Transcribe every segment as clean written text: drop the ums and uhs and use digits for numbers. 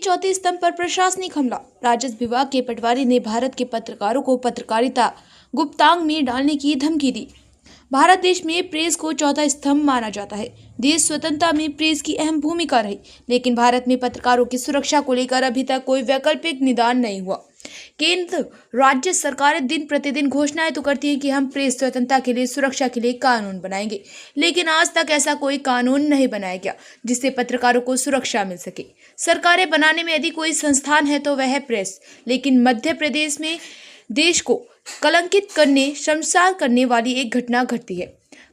चौथे स्तंभ पर प्रशासनिक हमला। राजस्व विभाग के पटवारी ने भारत के पत्रकारों को पत्रकारिता गुप्तांग में डालने की धमकी दी। भारत देश में प्रेस को चौथा स्तंभ माना जाता है। देश स्वतंत्रता में प्रेस की अहम भूमिका रही, लेकिन भारत में पत्रकारों की सुरक्षा को लेकर अभी तक कोई वैकल्पिक निदान नहीं हुआ। केंद्र राज्य सरकारें दिन प्रतिदिन घोषणाएं तो करती हैं कि हम प्रेस स्वतंत्रता के लिए, सुरक्षा के लिए कानून बनाएंगे, लेकिन आज तक ऐसा कोई कानून नहीं बनाया गया जिससे पत्रकारों को सुरक्षा मिल सके। सरकारें बनाने में यदि कोई संस्थान है तो वह है प्रेस, लेकिन मध्य प्रदेश में देश को कलंकित करने, शर्मसार करने वाली एक घटना घटती है।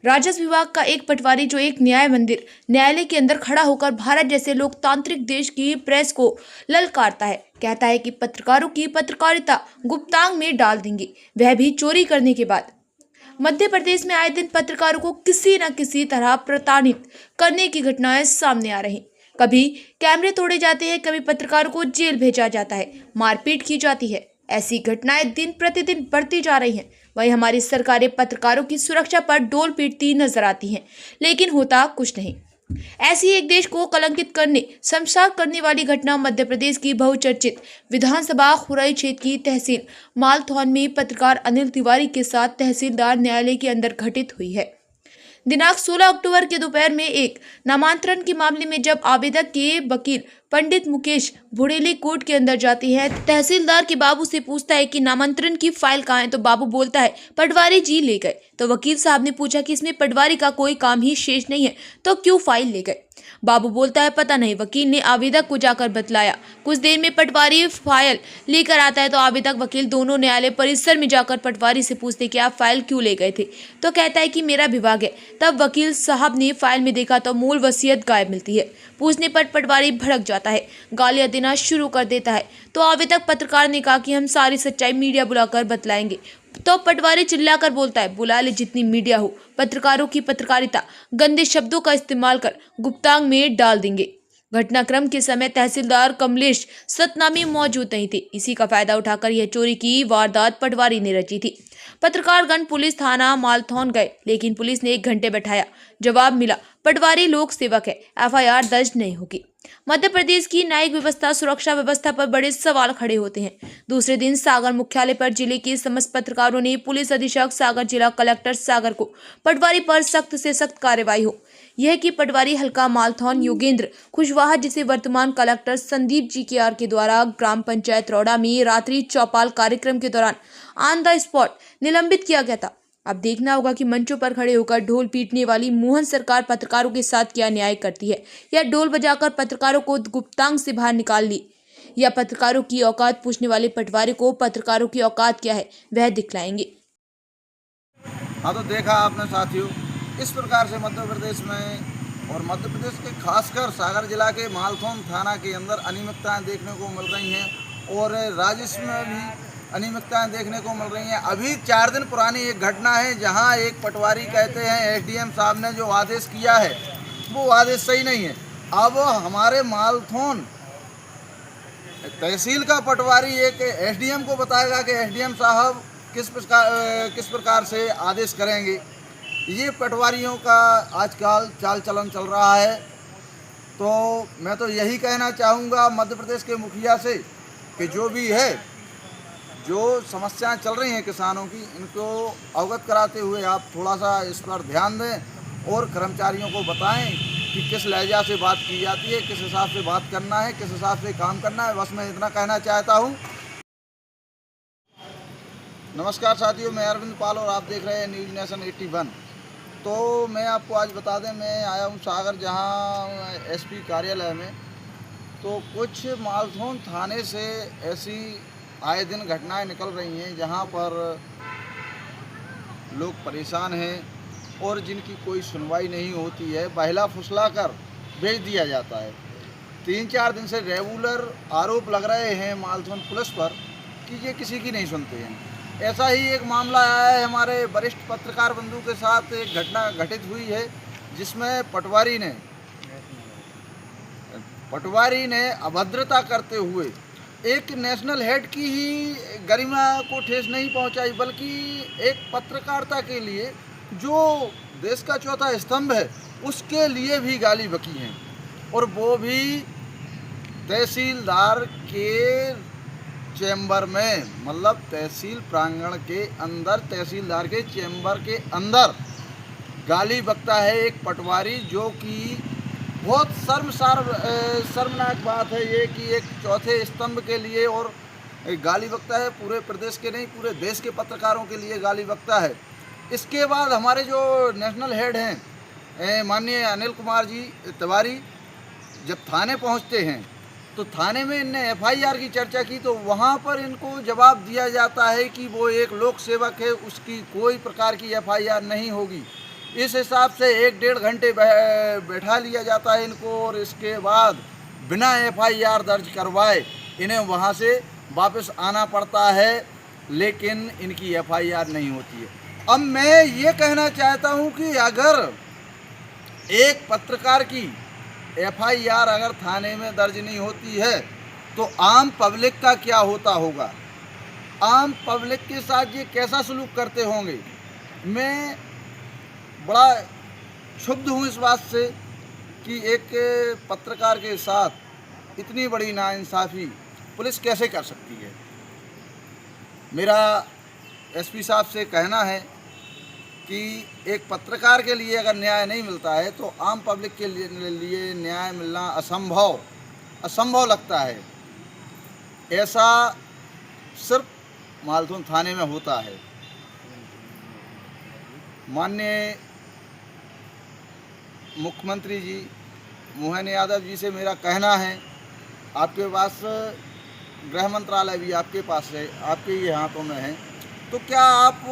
राजस्व विभाग का एक पटवारी जो एक न्यायालय के अंदर खड़ा होकर भारत जैसे लोकतांत्रिक देश की प्रेस को ललकारता है, कहता है कि पत्रकारों की पत्रकारिता गुप्तांग में डाल देंगे, वह भी चोरी करने के बाद। मध्य प्रदेश में आए दिन पत्रकारों को किसी न किसी तरह प्रताड़ित करने की घटनाएं सामने आ रही। कभी कैमरे तोड़े जाते हैं, कभी पत्रकारों को जेल भेजा जाता है, मारपीट की जाती है। ऐसी घटनाएं दिन प्रतिदिन बढ़ती जा रही हैं। वहीं हमारी सरकारें पत्रकारों की सुरक्षा पर डोल पीटती नजर आती हैं, लेकिन होता कुछ नहीं। ऐसी एक देश को कलंकित करने, शर्मसार करने वाली घटना मध्य प्रदेश की बहुचर्चित विधानसभा खुराई क्षेत्र की तहसील मालथौन में पत्रकार अनिल तिवारी के साथ तहसीलदार न्यायालय के अंदर घटित हुई है। दिनांक 16 अक्टूबर के दोपहर में एक नामांतरण के मामले में जब आवेदक के वकील पंडित मुकेश भुड़ेली कोर्ट के अंदर जाती है, तहसीलदार के बाबू से पूछता है कि नामांतरण की फाइल कहाँ है, तो बाबू बोलता है पटवारी जी ले गए। तो वकील साहब ने पूछा कि इसमें पटवारी का कोई काम ही शेष नहीं है, तो क्यों फाइल ले गए? बाबू बोलता है पता नहीं। वकील ने आवेदक को जाकर बतलाया। कुछ देर में पटवारी फाइल लेकर आता है, तो आवेदक वकील दोनों न्यायालय परिसर में जाकर पटवारी से पूछते कि आप फाइल क्यों ले गए थे, तो कहता है कि मेरा विभाग है। तब वकील साहब ने फाइल में देखा तो मूल वसीयत गायब मिलती है। पूछने पर पटवारी भड़क जाता है, गालियां देना शुरू कर देता है। तो आवेदक पत्रकार ने कहा कि हम सारी सच्चाई मीडिया बुलाकर बतलाएंगे। तो पटवारी चिल्लाकर बोलता है बुला ले जितनी मीडिया हो, पत्रकारों की पत्रकारिता गंदे शब्दों का इस्तेमाल कर गुप्तांग में डाल देंगे। घटनाक्रम के समय तहसीलदार कमलेश सतनामी मौजूद नहीं थे। इसी का फायदा उठाकर यह चोरी की वारदात पटवारी ने रची थी। पत्रकारगण पुलिस थाना मालथौन गए, लेकिन पुलिस ने 1 घंटे बैठाया। जवाब मिला पटवारी लोक सेवक है, एफआईआर दर्ज नहीं होगी। मध्य प्रदेश की न्यायिक व्यवस्था, सुरक्षा व्यवस्था पर बड़े सवाल खड़े होते हैं। दूसरे दिन सागर मुख्यालय पर जिले के समस्त पत्रकारों ने पुलिस अधीक्षक सागर, जिला कलेक्टर सागर को पटवारी पर सख्त से सख्त कार्रवाई हो। यह कि पटवारी हल्का मालथौन योगेंद्र कुशवाहा, जिसे वर्तमान कलेक्टर संदीप जी के आर के द्वारा ग्राम पंचायत रौड़ा में रात्रि चौपाल कार्यक्रम के दौरान ऑन द स्पॉट निलंबित किया गया था। अब देखना होगा कि मंचों पर खड़े होकर ढोल पीटने वाली मोहन सरकार पत्रकारों के साथ क्या न्याय करती है, या ढोल बजाकर पत्रकारों को गुप्तांग से बाहर निकाल ली, या पत्रकारों की औकात पूछने वाले पटवारी को पत्रकारों की औकात क्या है वह दिखलाएंगे। हाँ, तो देखा आपने साथियों, इस प्रकार से मध्य प्रदेश में और मध्य प्रदेश के खासकर सागर जिला के मालथौन थाना के अंदर अनियमितताएं देखने को मिल रही हैं और राजस्व में भी अनियमितताएं देखने को मिल रही हैं। अभी 4 दिन पुरानी एक घटना है जहां एक पटवारी कहते हैं एसडीएम साहब ने जो आदेश किया है वो आदेश सही नहीं है। अब हमारे मालथौन तहसील का पटवारी एक एसडीएम को बताएगा कि एसडीएम साहब किस प्रकार से आदेश करेंगे। ये पटवारियों का आजकल चाल चलन चल रहा है। तो मैं तो यही कहना चाहूँगा मध्य प्रदेश के मुखिया से कि जो भी है, जो समस्याएं चल रही हैं किसानों की, इनको अवगत कराते हुए आप थोड़ा सा इस पर ध्यान दें और कर्मचारियों को बताएं कि किस लहजा से बात की जाती है, किस हिसाब से बात करना है, किस हिसाब से काम करना है। बस मैं इतना कहना चाहता हूं। नमस्कार साथियों, मैं अरविंद पाल और आप देख रहे हैं न्यूज़ नेशन 81। तो मैं आपको आज बता दें, मैं आया हूं सागर, जहां एसपी कार्यालय में। तो कुछ मालथौन थाने से ऐसी आए दिन घटनाएं निकल रही हैं जहां पर लोग परेशान हैं और जिनकी कोई सुनवाई नहीं होती है, बहला फुसला कर भेज दिया जाता है। 3-4 दिन से रेगुलर आरोप लग रहे हैं मालथौन पुलिस पर कि ये किसी की नहीं सुनते हैं। ऐसा ही एक मामला आया है हमारे वरिष्ठ पत्रकार बंधु के साथ। एक घटना घटित हुई है जिसमें पटवारी ने अभद्रता करते हुए एक नेशनल हेड की ही गरिमा को ठेस नहीं पहुंचाई, बल्कि एक पत्रकारिता के लिए जो देश का चौथा स्तंभ है उसके लिए भी गाली बकी हैं, और वो भी तहसीलदार के चैम्बर में, मतलब तहसील प्रांगण के अंदर, तहसीलदार के चैम्बर के अंदर गाली बकता है एक पटवारी, जो कि बहुत शर्मनाक बात है ये कि एक चौथे स्तंभ के लिए और गाली बकता है। पूरे प्रदेश के नहीं, पूरे देश के पत्रकारों के लिए गाली बकता है। इसके बाद हमारे जो नेशनल हेड हैं माननीय अनिल कुमार जी तिवारी, जब थाने पहुंचते हैं तो थाने में इनने एफआईआर की चर्चा की, तो वहां पर इनको जवाब दिया जाता है कि वो एक लोक सेवक है, उसकी कोई प्रकार की एफआईआर नहीं होगी। इस हिसाब से 1-1.5 घंटे बैठा लिया जाता है इनको, और इसके बाद बिना एफआईआर दर्ज करवाए इन्हें वहां से वापस आना पड़ता है, लेकिन इनकी एफआईआर नहीं होती है। अब मैं ये कहना चाहता हूं कि अगर एक पत्रकार की एफआईआर अगर थाने में दर्ज नहीं होती है तो आम पब्लिक का क्या होता होगा, आम पब्लिक के साथ ये कैसा सलूक करते होंगे। मैं बड़ा क्षुब्ध हूँ इस बात से कि एक पत्रकार के साथ इतनी बड़ी नाइंसाफ़ी पुलिस कैसे कर सकती है। मेरा एसपी साहब से कहना है कि एक पत्रकार के लिए अगर न्याय नहीं मिलता है तो आम पब्लिक के लिए न्याय मिलना असंभव लगता है। ऐसा सिर्फ मालथुन थाने में होता है। माननीय मुख्यमंत्री जी मोहन यादव जी से मेरा कहना है, आपके पास गृह मंत्रालय भी आपके पास है, आपके ही हाथों में है, तो क्या आप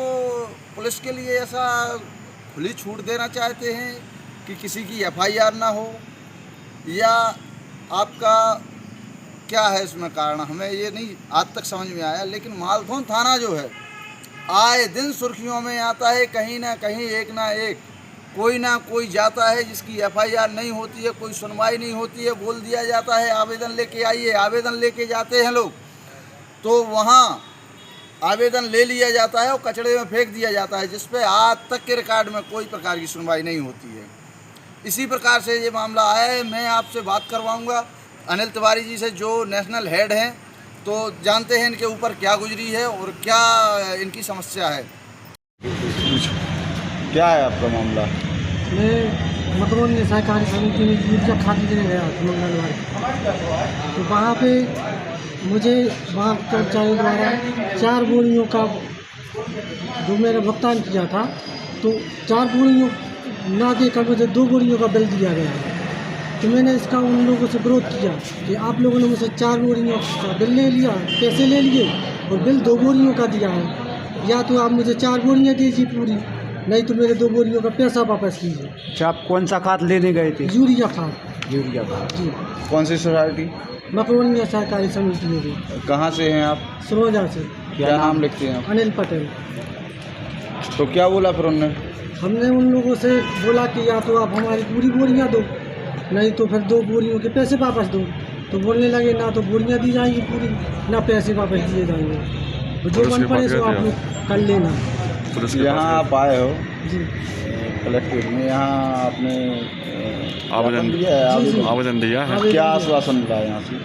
पुलिस के लिए ऐसा खुली छूट देना चाहते हैं कि किसी की एफआईआर ना हो, या आपका क्या है इसमें कारण? हमें ये नहीं आज तक समझ में आया। लेकिन मालथुन थाना जो है आए दिन सुर्खियों में आता है, कहीं ना कहीं एक ना एक कोई ना कोई जाता है जिसकी एफआईआर नहीं होती है, कोई सुनवाई नहीं होती है, बोल दिया जाता है आवेदन लेके आइए। आवेदन लेके जाते हैं लोग तो वहाँ आवेदन ले लिया जाता है और कचड़े में फेंक दिया जाता है, जिस पे आज तक के रिकॉर्ड में कोई प्रकार की सुनवाई नहीं होती है। इसी प्रकार से ये मामला आया है। मैं आपसे बात करवाऊंगा अनिल तिवारी जी से, जो नेशनल हेड हैं, तो जानते हैं इनके ऊपर क्या गुजरी है और क्या इनकी समस्या है। क्या है आपका मामला? मैं मकरोनी सहकारी समिति में यूरिया खाद देने गया था मंगलवार, तो वहाँ पे मुझे वहाँ कर्मचारियों द्वारा 4 बोरियों का जो मैंने भुगतान किया था, तो 4 बोरियों ना देकर मुझे 2 बोरियों का बिल दिया गया। तो मैंने इसका उन लोगों से विरोध किया कि आप लोगों ने मुझसे 4 बोरियों का बिल ले लिया, पैसे ले लिए और बिल 2 बोरियों का दिया है। या तो आप मुझे 4 बोरियाँ दीजिए पूरी, नहीं तो मेरे 2 बोरियों का पैसा वापस कीजिए। अच्छा, आप कौन सा खाद लेने गए थे? यूरिया खाद। यूरिया खाद। जी। कौन सी सोसाइटी? मकरोनिया सहकारी समिति में भी। कहाँ से हैं आप? सरोजा से। क्या नाम लिखते हैं आप? अनिल पटेल। तो क्या बोला फिर उन्होंने? हमने उन लोगों से बोला कि या तो आप हमारी पूरी बोरियां दो, नहीं तो फिर 2 बोरियों के पैसे वापस दो। तो बोलने लगे ना तो बोरियां दी जाएंगी पूरी, ना पैसे वापस दिए जाएंगे, तो जो मन पड़े सो आप कर लेना। यहाँ आप आए हो जी कलेक्ट्रेट में, यहाँ आपने आवेदन दिया है? आवेदन दिया है। क्या आश्वासन मिला है यहाँ से?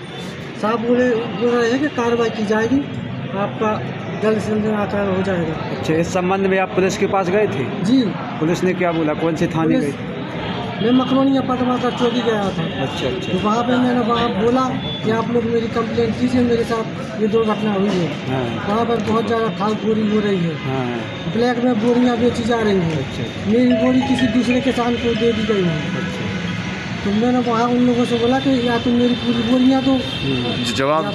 साहब बोल रहे हैं कि कार्रवाई की जाएगी, आपका जल्द से जल्द आचार हो जाएगा। अच्छा, इस संबंध में आप पुलिस के पास गए थे? जी। पुलिस ने क्या बोला? कौन से थाने गए थे? मैं मकरोनिया पटवा का चौकी गया था। अच्छा अच्छा। तो वहाँ पे मैंने बोला कि आप लोग मेरी कंप्लेंट कीजिए, मेरे साथ ये दुर्घटना हुई है। हाँ वहाँ पर बहुत ज़्यादा खाद बोरी हो रही है, हाँ। ब्लैक में बोरियाँ बेची जा रही हैं। अच्छा मेरी बोरी किसी दूसरे किसान को दे दी गई है। अच्छा। तो मैंने वहाँ उन लोगों से बोला कि या तो मेरी पूरी बोरियाँ दो। जवाब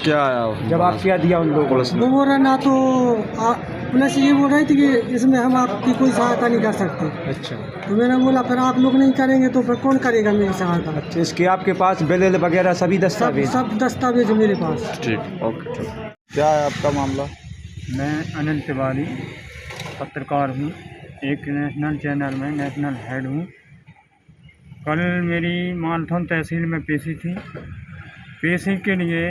क्या आया? जवाब क्या दिया उन लोगों ने? वो बोल रहे ना तो पुलिस ये बोल रही थी कि इसमें हम आपकी कोई सहायता नहीं कर सकते। अच्छा। तो मैंने बोला फिर आप लोग नहीं करेंगे तो फिर कौन करेगा मेरी सहायता? अच्छा, इसके आपके पास बिल वगैरह सभी दस्तावेज? सब दस्तावेज मेरे पास। ठीक, ओके। क्या है आपका मामला? मैं अनिल तिवारी पत्रकार हूँ, एक नेशनल चैनल में नेशनल हेड हूँ। कल मेरी मालथुन तहसील में पेशी थी। पेशी के लिए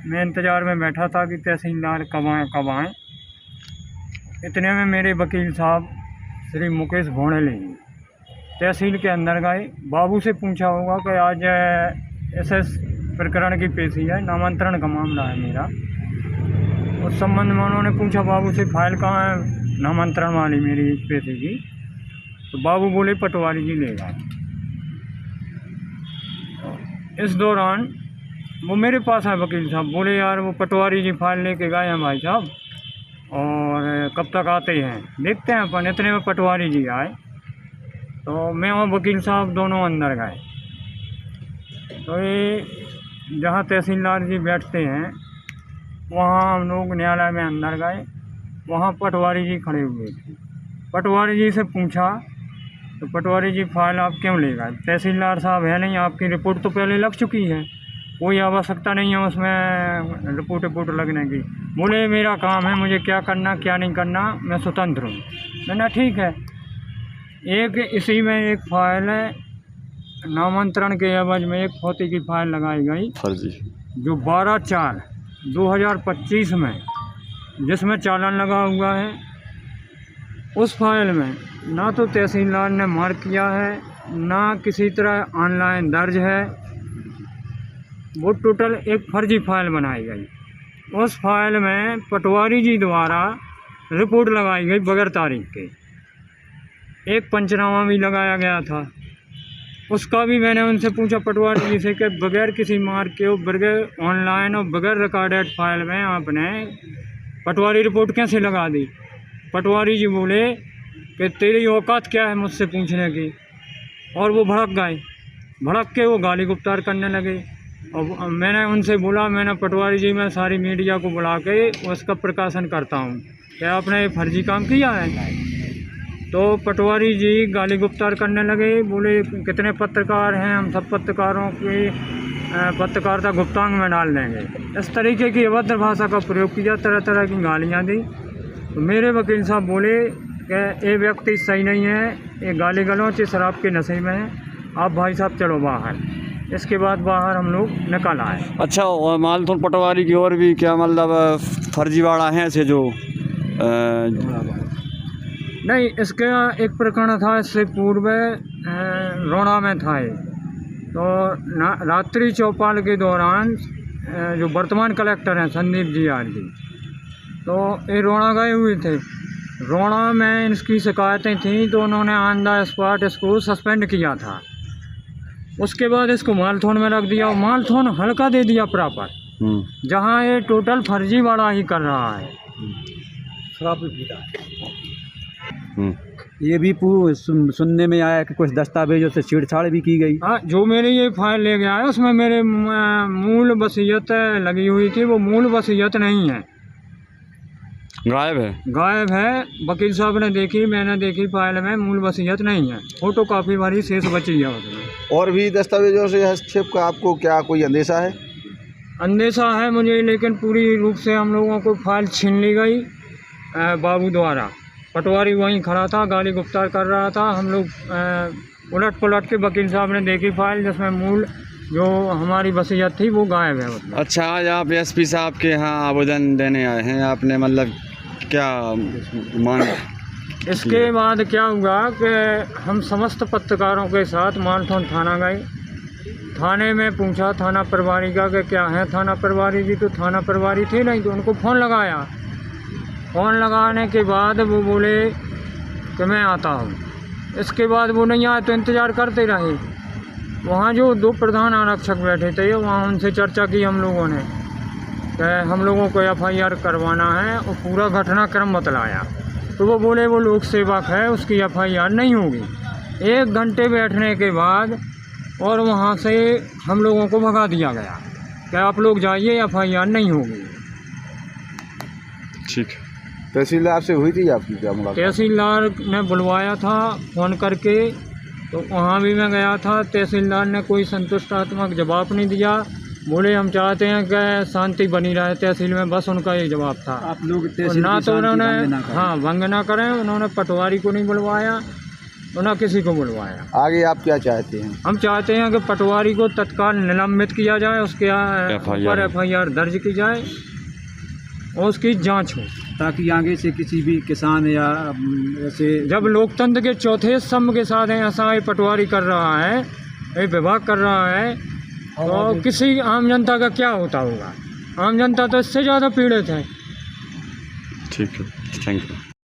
मैं इंतज़ार में बैठा था कि तहसीलदार कब आएँ। इतने में मेरे वकील साहब श्री मुकेश भोंडले तहसील के अंदर गए। बाबू से पूछा होगा कि आज SS प्रकरण की पेशी है, नामांतरण का मामला है मेरा। उस संबंध में उन्होंने पूछा बाबू से फाइल कहाँ है नामांतरण वाली मेरी पेशी की, तो बाबू बोले पटवारी जी ले गए। इस दौरान वो मेरे पास है वकील साहब, बोले यार वो पटवारी जी फाइल लेके गए हैं भाई साहब, और कब तक आते हैं देखते हैं अपन। इतने में पटवारी जी आए, तो मैं और वकील साहब दोनों अंदर गए। तो ये जहाँ तहसीलदार जी बैठते हैं वहाँ हम लोग न्यायालय में अंदर गए। वहाँ पटवारी जी खड़े हुए थे। पटवारी जी से पूछा तो पटवारी जी फाइल आप क्यों ले गए? तहसीलदार साहब है नहीं, आपकी रिपोर्ट तो पहले लग चुकी है, कोई आवश्यकता नहीं है उसमें रिपोर्ट लगने की। बोले मेरा काम है, मुझे क्या करना क्या नहीं करना मैं स्वतंत्र हूँ। मैंने ठीक है। एक इसी में एक फाइल है, नामांतरण के एवज में एक फौती की फाइल लगाई गई फर्जी, जो 12/4/2025 में जिसमें चालान लगा हुआ है। उस फाइल में ना तो तहसीलदार ने मार्क किया है, ना किसी तरह ऑनलाइन दर्ज है। वो टोटल एक फर्जी फाइल बनाई गई। उस फाइल में पटवारी जी द्वारा रिपोर्ट लगाई गई बगैर तारीख के। एक पंचनामा भी लगाया गया था, उसका भी मैंने उनसे पूछा पटवारी जी से कि बगैर किसी मार्क के, बगैर ऑनलाइन और बगैर रिकॉर्डेड फाइल में आपने पटवारी रिपोर्ट कैसे लगा दी? पटवारी जी बोले कि तेरी औकात क्या है मुझसे पूछने की, और वो भड़क गए। भड़क के वो गाली गुप्तार करने लगे। और मैंने उनसे बोला, मैंने पटवारी जी मैं सारी मीडिया को बुला के उसका प्रकाशन करता हूँ, क्या आपने फर्जी काम किया है? तो पटवारी जी गाली गुप्तार करने लगे। बोले कितने पत्रकार हैं, हम सब पत्रकारों की पत्रकारिता गुप्तांग में डाल देंगे। इस तरीके की अभद्र भाषा का प्रयोग किया, तरह तरह की गालियाँ दी। तो मेरे वकील साहब बोले कि ये व्यक्ति सही नहीं है, ये गाली गलौच शराब के नशे में है, आप भाई साहब चलो बाहर। इसके बाद बाहर हम लोग निकल आए। अच्छा, और मालथोन पटवारी की और भी क्या मतलब फर्जीवाड़ा हैं ऐसे जो नहीं, इसका एक प्रकरण था इससे पूर्व रोड़ा में था ये। तो रात्रि चौपाल के दौरान जो वर्तमान कलेक्टर हैं संदीप जी आर जी, तो ये रोड़ा गए हुए थे। रोड़ा में इसकी शिकायतें थी, तो उन्होंने ऑन द स्पॉट इसको सस्पेंड किया था। उसके बाद इसको मालथोन में रख दिया, और मालथोन हल्का दे दिया प्रॉपर, जहाँ ये टोटल फर्जीवाड़ा ही कर रहा है। शराब भी पीता है। ये भी सुनने में आया कि कुछ दस्तावेजों से छेड़छाड़ भी की गई। हाँ, जो मेरे ये फाइल ले गया है उसमें मेरे मूल वसीयत लगी हुई थी, वो मूल वसीयत नहीं है, गायब है। वकील साहब ने देखी, मैंने देखी, फाइल में मूल वसीयत नहीं है, फोटो कापी भरी शेष बची है उसमें। और भी दस्तावेजों से हस्तक्षेप का आपको क्या कोई अंदेशा है? अंदेशा है मुझे, लेकिन पूरी रूप से हम लोगों को फाइल छीन ली गई बाबू द्वारा। पटवारी वहीं खड़ा था, गाली गुप्तार कर रहा था। हम लोग उलट पलट के वकील साहब ने देखी फाइल, जिसमें मूल जो हमारी वसीयत थी वो गायब है उसमें। अच्छा, आज आप एसपी साहब के यहाँ आवेदन देने आए हैं, आपने मतलब क्या मांग? इसके बाद क्या हुआ कि हम समस्त पत्रकारों के साथ मालथोन थाना गए। थाने में पूछा थाना प्रभारी का कि क्या है थाना प्रभारी जी, तो थाना प्रभारी थे नहीं, तो उनको फ़ोन लगाया। फ़ोन लगाने के बाद वो बोले कि मैं आता हूँ। इसके बाद वो नहीं आए तो इंतज़ार करते रहे। वहाँ जो 2 प्रधान आरक्षक बैठे थे, वहाँ उनसे चर्चा की हम लोगों ने कि हम लोगों को FIR करवाना है, और पूरा घटनाक्रम बतलाया। तो वो बोले वो लोक सेवक है, उसकी FIR नहीं होगी। 1 घंटे बैठने के बाद और वहाँ से हम लोगों को भगा दिया गया कि आप लोग जाइए, FIR नहीं होगी। ठीक है। तहसीलदार से हुई थी आपकी क्या मुलाकात? तहसीलदार ने बुलवाया था फ़ोन करके, तो वहाँ भी मैं गया था। तहसीलदार ने कोई संतुष्टात्मक जवाब नहीं दिया। बोले हम चाहते हैं कि शांति बनी रहे तहसील में, बस उनका ये जवाब था। आप लोग ना तो उन्होंने भंग ना करें, उन्होंने पटवारी को नहीं बुलवाया और ना किसी को बुलवाया। आगे आप क्या चाहते हैं? हम चाहते हैं कि पटवारी को तत्काल निलंबित किया जाए, उसके ऊपर FIR दर्ज की जाए और उसकी जांच हो, ताकि आगे से किसी भी किसान या ऐसे जब लोकतंत्र के चौथे स्तंभ के साथ ऐसा ये पटवारी कर रहा है, ये विभाग कर रहा है, तो किसी आम जनता का क्या होता होगा? आम जनता तो इससे ज़्यादा पीड़ित है। ठीक है, थैंक यू।